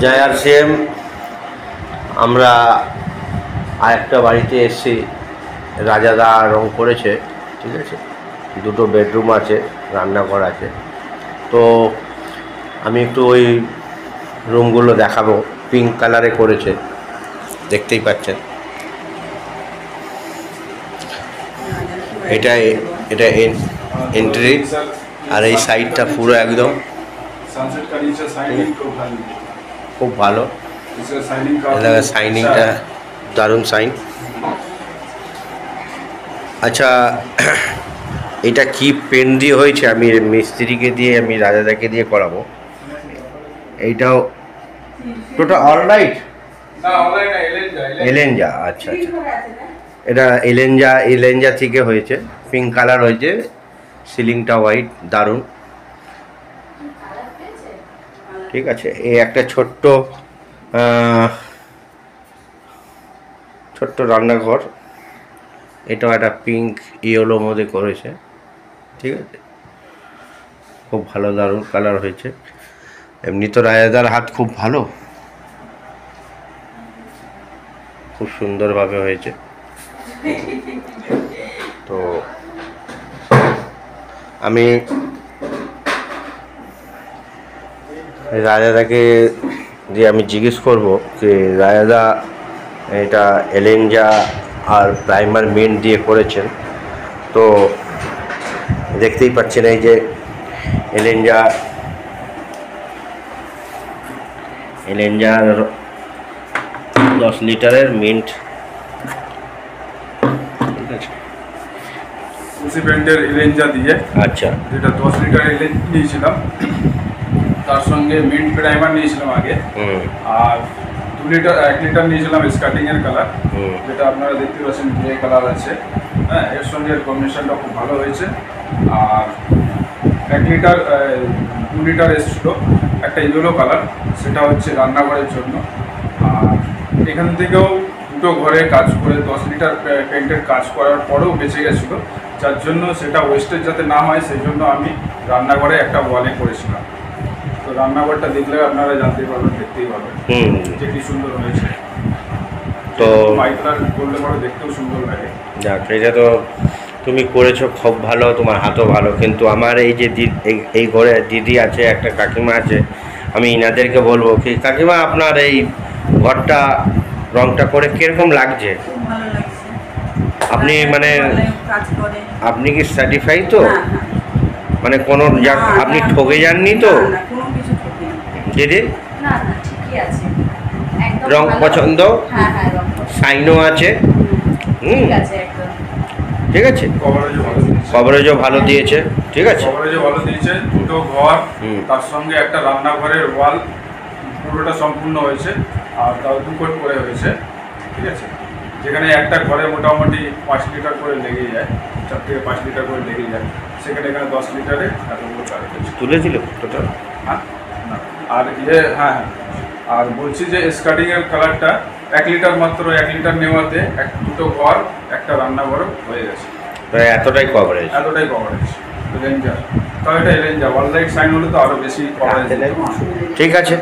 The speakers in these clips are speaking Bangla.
জয় আর সেম। আমরা আরেকটা বাড়িতে এসেছি, রাজাদা রং করেছে, ঠিক আছে। দুটো বেডরুম আছে, রান্নাঘর আছে। তো আমি একটু ওই রুমগুলো দেখাবো। পিঙ্ক কালারে করেছে, দেখতেই পাচ্ছেন। এটা এটা এন্ট্রি, আর এই সাইডটা পুরো একদম খুব ভালো। শাইনিংটা দারুণ শাইন। আচ্ছা, এটা কি পেন দিয়ে হয়েছে? আমি মিস্ত্রিকে দিয়ে, আমি রাজাদাকে দিয়ে করাবো। এইটাও টোটাল অলরাইট এলেঞ্জা। আচ্ছা আচ্ছা, এটা এলেঞ্জা থেকে হয়েছে, পিঙ্ক কালার হয়েছে, সিলিংটা হোয়াইট, দারুণ। ঠিক আছে, এই একটা ছোট্ট রান্নাঘর, এটাও একটা পিঙ্ক ইয়েলো মধ্যে করেছে, ঠিক আছে। খুব ভালো, দারুণ কালার হয়েছে। এমনি তো রাজাদার হাত খুব ভালো, খুব সুন্দরভাবে হয়েছে। তো আমি রাজাদাকে দিয়ে আমি জিজ্ঞেস করব যে রাজাদা এটা এলেঞ্জা আর প্রাইমার মেন দিয়ে করেছেন, তো দেখতেই পাচ্ছেন এই যে এলেঞ্জা 10 লিটারের মিন্ট, ঠিক আছে। ব্র্যান্ডের এলেঞ্জা দিয়ে, আচ্ছা, যেটা 10 লিটার এলেঞ্জা নিয়েছিলাম, তার সঙ্গে মিন্ট প্রাইমার নিয়েছিলাম আগে, আর 1 লিটার নিয়েছিলাম স্কার্টিংয়ের কালার, যেটা আপনারা দেখতে পাচ্ছেন গ্রে কালার আছে। হ্যাঁ, এর সঙ্গে এর কম্বিনেশনটা খুব ভালো হয়েছে। আর 2 লিটার এসেছিল একটা ইয়েলো কালার, সেটা হচ্ছে রান্নাঘরের জন্য। আর এখান থেকেও দুটো ঘরে কাজ করে 10 লিটার পেন্টের কাজ করার পরেও বেঁচে গেছিলো, যার জন্য সেটা ওয়েস্টেজ যাতে না হয় সেই জন্য আমি রান্নাঘরে একটা ওয়ালে করেছিলাম। তো রান্নাঘরটা দেখলে আপনারা জানতে পারবেন, দেখতেই পারবেন যে কি সুন্দর হয়েছে। তো হোয়াইট কালার করলে পরে দেখতেও সুন্দর লাগে। যাক, এটা তো তুমি করেছো খুব ভালো, তোমার হাতও ভালো। কিন্তু আমার এই যে এই ঘরে দিদি আছে, একটা কাকিমা আছে, আমি ইনাদেরকে বলবো কি কাকিমা, আপনার এই ঘরটা রংটা করে কিরকম লাগছে? আপনি মানে আপনি কি স্যাটিসফাই তো? মানে কোনো আপনি ঠকে যাননি তো দিদি? রং পছন্দ, সাইনও আছে, ঠিক আছে, কভারেজও ভালো দিয়েছে, ঠিক আছে, কভারেজও ভালো দিয়েছে। দুটো ঘর, তার সঙ্গে একটা রান্নাঘরের ওয়াল, পুরোটা সম্পূর্ণ হয়েছে। আর তাও 2 কোট করে হয়েছে, ঠিক আছে। যেখানে একটা ঘরে মোটামুটি 5 লিটার করে লেগে যায়, 4 থেকে 5 লিটার করে লেগে যায়, সেখানে এখানে 10 লিটারে এতগুলো কাজ হয়েছে। তুলেছিল টোটাল? হ্যাঁ, আর হ্যাঁ, আর বলছি যে স্কার্টিংয়ের কালারটা 1 লিটার, মাত্র 1 লিটার নেওয়াতে দুটো ঘর, একটা রান্নাঘরও হয়ে গেছে। এতটাই কভারেজ এলেঞ্জা, তাও এটা এলেঞ্জা, ওয়াল লাইট সাইন হলে তো আরও বেশি কভারেজ। ঠিক আছে,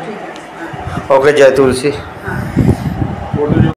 ওকে, জয় তুলসী।